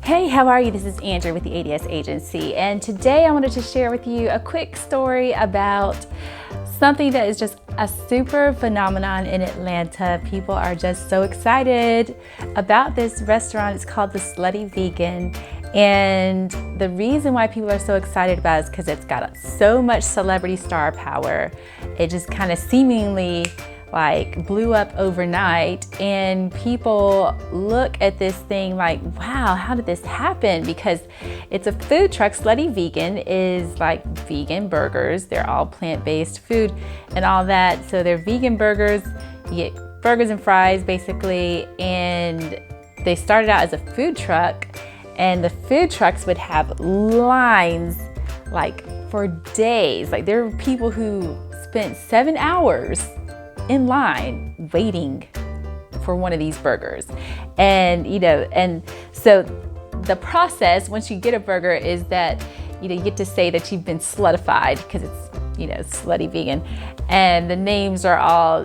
Hey, how are you? This is Andrea with the A.D.S agency, and today I wanted to share with you a quick story about something that is just a super phenomenon in Atlanta. People are just so excited about this restaurant. It's called the SluttyVegan, and the reason why people are so excited about it is because it's got so much celebrity star power. It just kind of seemingly blew up overnight, and people look at this thing like, wow, how did this happen? Because it's a food truck. SluttyVegan is like vegan burgers. They're all plant-based food and all that. So they're vegan burgers. You get burgers and fries basically, and they started out as a food truck, and the food trucks would have lines for days. There were people who spent 7 hours in line waiting for one of these burgers. And so the process once you get a burger is that you get to say that you've been sluttified, because it's SluttyVegan, and the names are all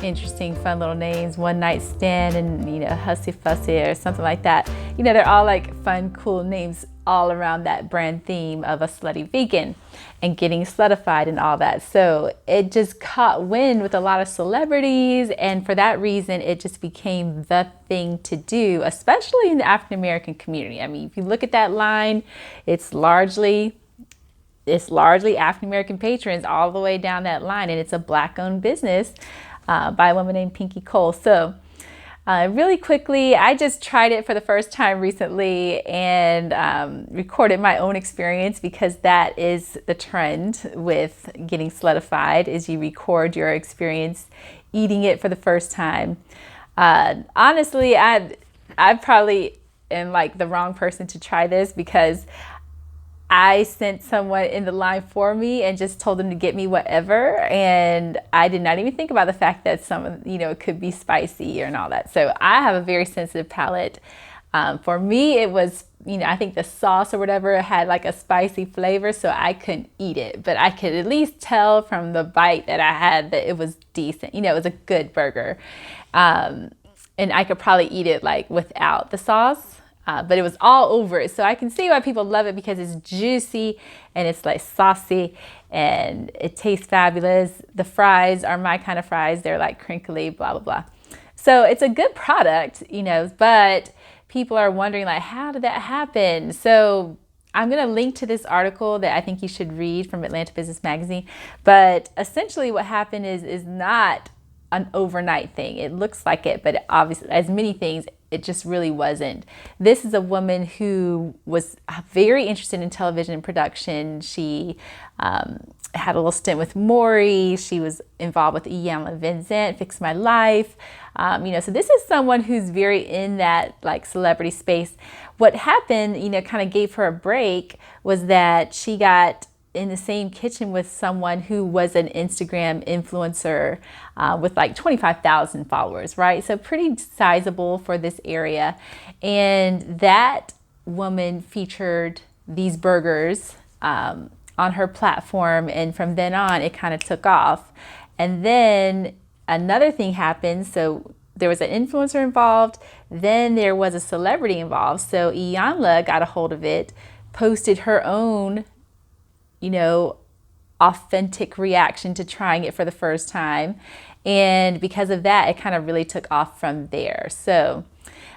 interesting, fun little names, One Night Stand and Hussy Fussy or something like that. They're all fun, cool names all around that brand theme of a SluttyVegan and getting sluttified and all that. So it just caught wind with a lot of celebrities, and for that reason it just became the thing to do, especially in the African American community. I mean, if you look at that line, it's largely African American patrons all the way down that line, and it's a Black-owned business by a woman named Pinky Cole. So really quickly, I just tried it for the first time recently and recorded my own experience, because that is the trend with getting sluttified, is you record your experience eating it for the first time. Honestly, I probably am the wrong person to try this, because I sent someone in the line for me and just told them to get me whatever, and I did not even think about the fact that it could be spicy and all that. So I have a very sensitive palate. For me, it was, I think the sauce or whatever had a spicy flavor, so I couldn't eat it, but I could at least tell from the bite that I had that it was decent. It was a good burger, and I could probably eat it without the sauce. But it was all over it. So I can see why people love it, because it's juicy and it's saucy and it tastes fabulous. The fries are my kind of fries. They're crinkly, blah, blah, blah. So it's a good product, but people are wondering how did that happen? So I'm going to link to this article that I think you should read from Atlanta Business Magazine. But essentially what happened is not an overnight thing. It looks like it, but obviously, as many things, it just really wasn't. This is a woman who was very interested in television and production. She had a little stint with Maury. She was involved with E.B.OOK, Fix My Life. So this is someone who's very in that celebrity space. What happened, kind of gave her a break, was that she got in the same kitchen with someone who was an Instagram influencer with 25,000 followers, right? So pretty sizable for this area. And that woman featured these burgers on her platform, and from then on it kind of took off. And then another thing happened. So there was an influencer involved, then there was a celebrity involved. So EBOOK got a hold of it, posted her own authentic reaction to trying it for the first time. And because of that, it kind of really took off from there. So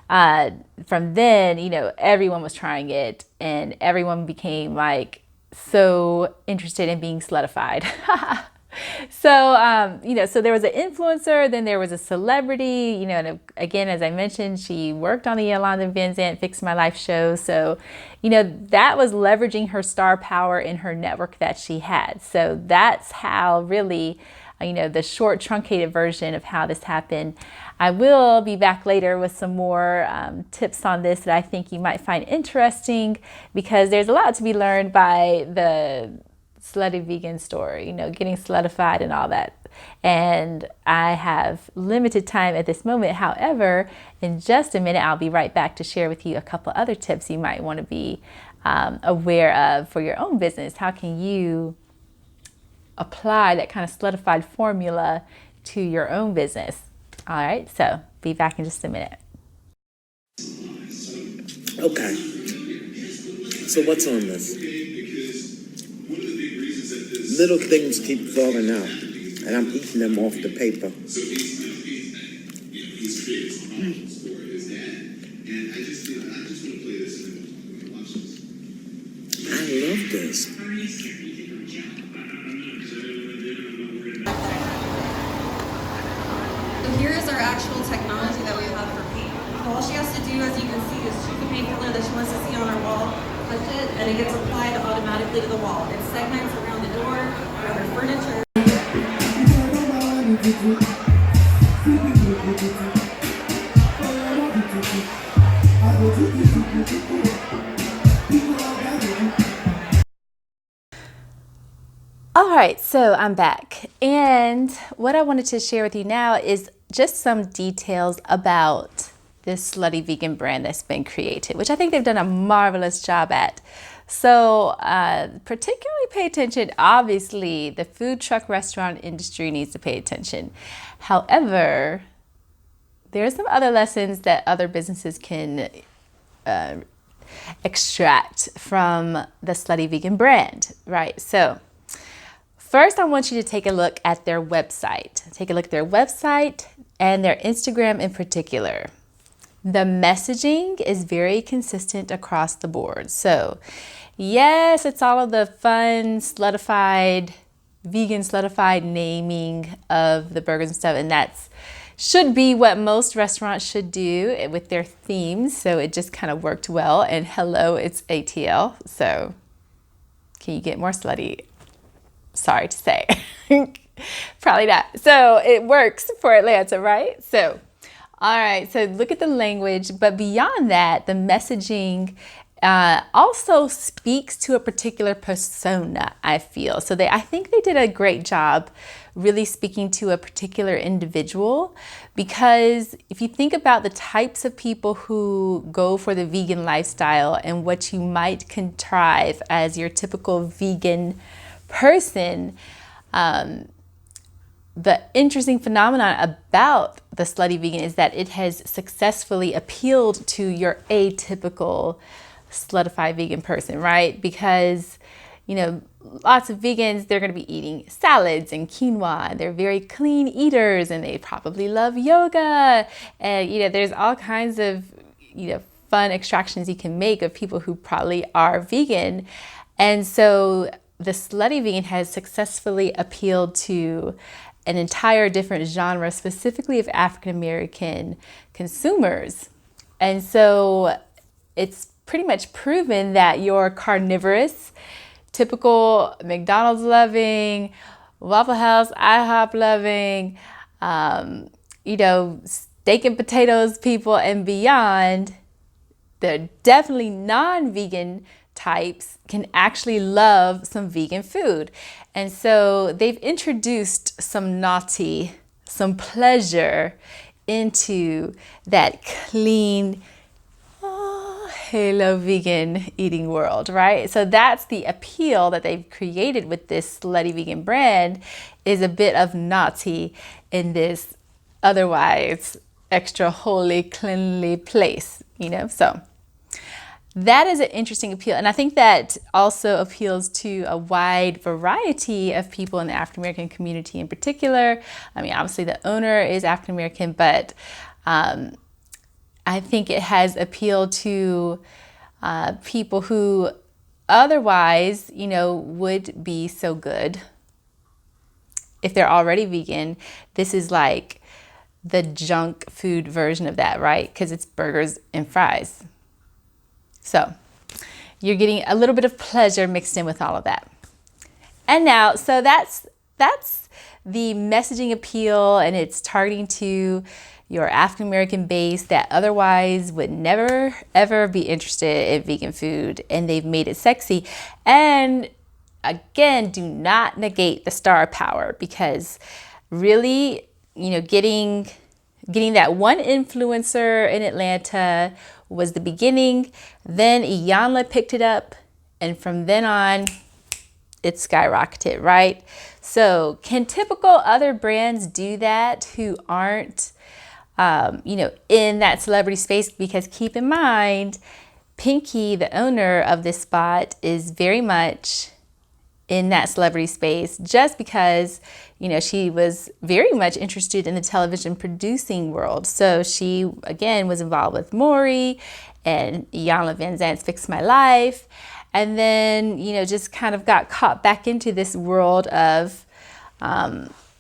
from then, everyone was trying it, and everyone became so interested in being sluttified. So, so there was an influencer, then there was a celebrity, and again, as I mentioned, she worked on the Yolanda Van Zant Fix My Life show. So, that was leveraging her star power in her network that she had. So that's how really, the short truncated version of how this happened. I will be back later with some more tips on this that I think you might find interesting, because there's a lot to be learned by the SluttyVegan story, getting sluttified and all that. And I have limited time at this moment. However, in just a minute, I'll be right back to share with you a couple other tips you might want to be aware of for your own business. How can you apply that kind of sluttified formula to your own business? All right, so be back in just a minute. Okay. So what's on this? Little things keep falling out, and I'm eating them off the paper. I love this. Here is our actual technology that we have for paint. All she has to do, as you can see, is choose a paint color that she wants to see on her wall, click it, and it gets applied automatically to the wall. It segments around the door, around her furniture. All right, so I'm back. And what I wanted to share with you now is just some details about this SluttyVegan brand that's been created, which I think they've done a marvelous job at. So particularly pay attention. Obviously, the food truck restaurant industry needs to pay attention. However, there's some other lessons that other businesses can extract from the SluttyVegan brand, right? So first, I want you to take a look at their website. Take a look at their website and their Instagram in particular. The messaging is very consistent across the board. So yes, it's all of the fun, sluttified, vegan sluttified naming of the burgers and stuff. And that's should be what most restaurants should do with their themes. So it just kind of worked well. And hello, it's ATL. So can you get more slutty? Sorry to say. Probably not. So it works for Atlanta, right? So, all right. So look at the language, but beyond that, the messaging also speaks to a particular persona, I feel. So I think they did a great job really speaking to a particular individual, because if you think about the types of people who go for the vegan lifestyle and what you might contrive as your typical vegan person, the interesting phenomenon about the SluttyVegan is that it has successfully appealed to your atypical sluttified vegan person, right? Because, you know, lots of vegans, they're going to be eating salads and quinoa. They're very clean eaters and they probably love yoga. And, you know, there's all kinds of, you know, fun extractions you can make of people who probably are vegan. And so the SluttyVegan has successfully appealed to an entire different genre, specifically of African-American consumers. And so it's pretty much proven that your carnivorous, typical McDonald's loving, Waffle House, IHOP loving, you know, steak and potatoes people and beyond, the definitely non-vegan types can actually love some vegan food. And so they've introduced some naughty, some pleasure into that clean, halo vegan eating world, right? So that's the appeal that they've created with this SluttyVegan brand, is a bit of naughty in this otherwise extra holy, cleanly place, you know? So that is an interesting appeal. And I think that also appeals to a wide variety of people in the African-American community in particular. I mean, obviously the owner is African-American, but I think it has appealed to people who otherwise, you know, would be so good if they're already vegan. This is like the junk food version of that, right? Because it's burgers and fries. So you're getting a little bit of pleasure mixed in with all of that. And now, so that's the messaging appeal, and it's targeting to your African-American base that otherwise would never, ever be interested in vegan food, and they've made it sexy. And again, do not negate the star power, because really, you know, getting that one influencer in Atlanta was the beginning. Then Iyanla picked it up, and from then on, it skyrocketed, right? So can typical other brands do that who aren't, you know, in that celebrity space? Because keep in mind, Pinky, the owner of this spot, is very much in that celebrity space just because, you know, she was very much interested in the television producing world. So she, again, was involved with Maury and Iyanla Vanzant's Fix My Life. And then, you know, just kind of got caught back into this world of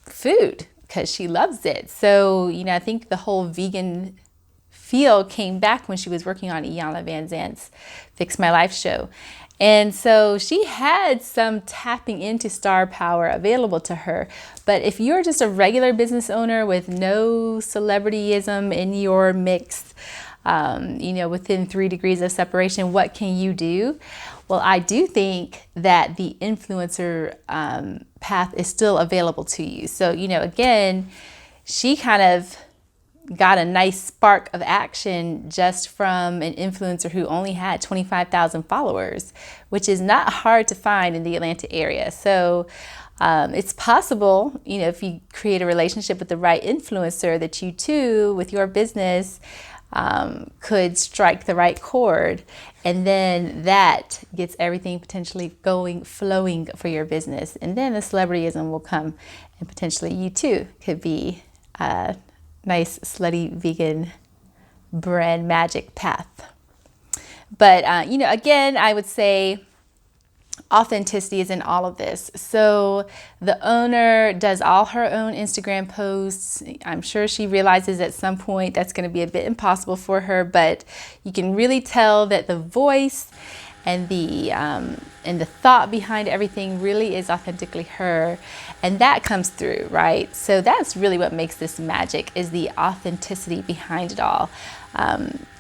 food because she loves it. So, you know, I think the whole vegan feel came back when she was working on Iyanla Vanzant's Fix My Life show. And so she had some tapping into star power available to her. But if you're just a regular business owner with no celebrityism in your mix, you know, within 3 degrees of separation, what can you do? Well, I do think that the influencer path is still available to you. So, you know, again, she kind of got a nice spark of action just from an influencer who only had 25,000 followers, which is not hard to find in the Atlanta area. So it's possible, you know, if you create a relationship with the right influencer, that you too, with your business, could strike the right chord, and then that gets everything potentially flowing for your business. And then the celebrityism will come, and potentially you too could be nice slutty vegan brand magic path. But you know, again, I would say authenticity is in all of this. So the owner does all her own Instagram posts. I'm sure she realizes at some point that's going to be a bit impossible for her, but you can really tell that the voice and the thought behind everything really is authentically her, and that comes through, right? So that's really what makes this magic, is the authenticity behind it all.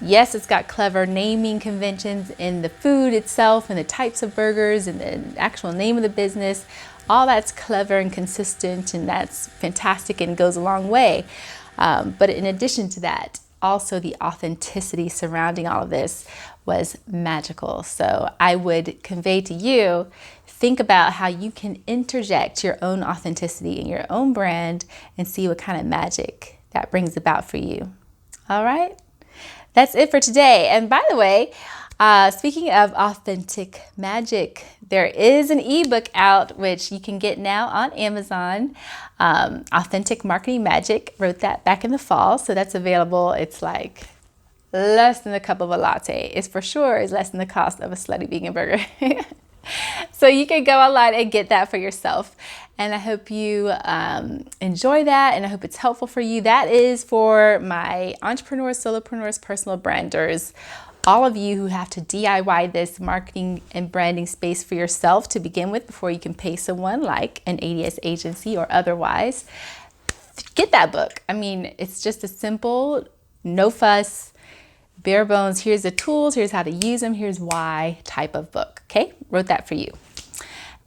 Yes, it's got clever naming conventions in the food itself and the types of burgers and the actual name of the business. All that's clever and consistent, and that's fantastic and goes a long way. But in addition to that, also the authenticity surrounding all of this was magical. So I would convey to you, think about how you can interject your own authenticity in your own brand and see what kind of magic that brings about for you. All right, that's it for today. And by the way, speaking of authentic magic, there is an ebook out which you can get now on Amazon. Authentic Marketing Magic. Wrote that back in the fall, so that's available. It's like less than the cup of a latte. It's for sure is less than the cost of a slutty vegan burger. So you can go online and get that for yourself. And I hope you enjoy that, and I hope it's helpful for you. That is for my entrepreneurs, solopreneurs, personal branders, all of you who have to DIY this marketing and branding space for yourself to begin with before you can pay someone like an A.D.S agency or otherwise. Get that book. I mean, it's just a simple, no fuss, bare bones, here's the tools, here's how to use them, here's why type of book. Okay, wrote that for you.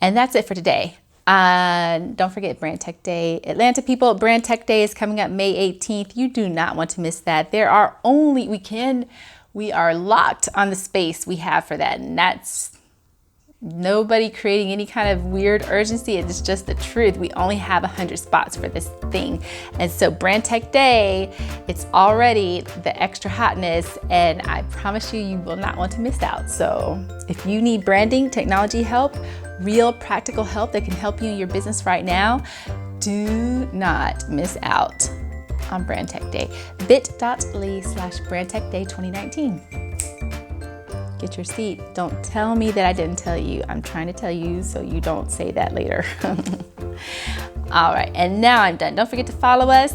And that's it for today. Don't forget Brand Tech Day. Atlanta people, Brand Tech Day is coming up May 18th. You do not want to miss that. We are locked on the space we have for that. And that's nobody creating any kind of weird urgency. It's just the truth. We only have 100 spots for this thing. And so Brand Tech Day, it's already the extra hotness, and I promise you, you will not want to miss out. So if you need branding, technology help, real practical help that can help you in your business right now, do not miss out on Brand Tech Day. bit.ly/BrandTechDay 2019. Get your seat. Don't tell me that I didn't tell you. I'm trying to tell you so you don't say that later. All right, and now I'm done. Don't forget to follow us.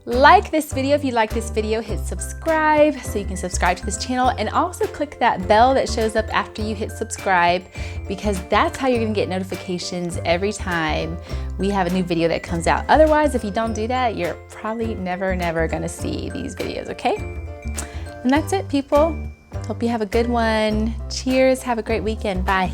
Like this video. If you like this video, hit subscribe so you can subscribe to this channel, and also click that bell that shows up after you hit subscribe, because that's how you're gonna get notifications every time we have a new video that comes out. Otherwise, if you don't do that, you're probably never gonna see these videos, okay? And that's it, people. Hope you have a good one. Cheers. Have a great weekend. Bye.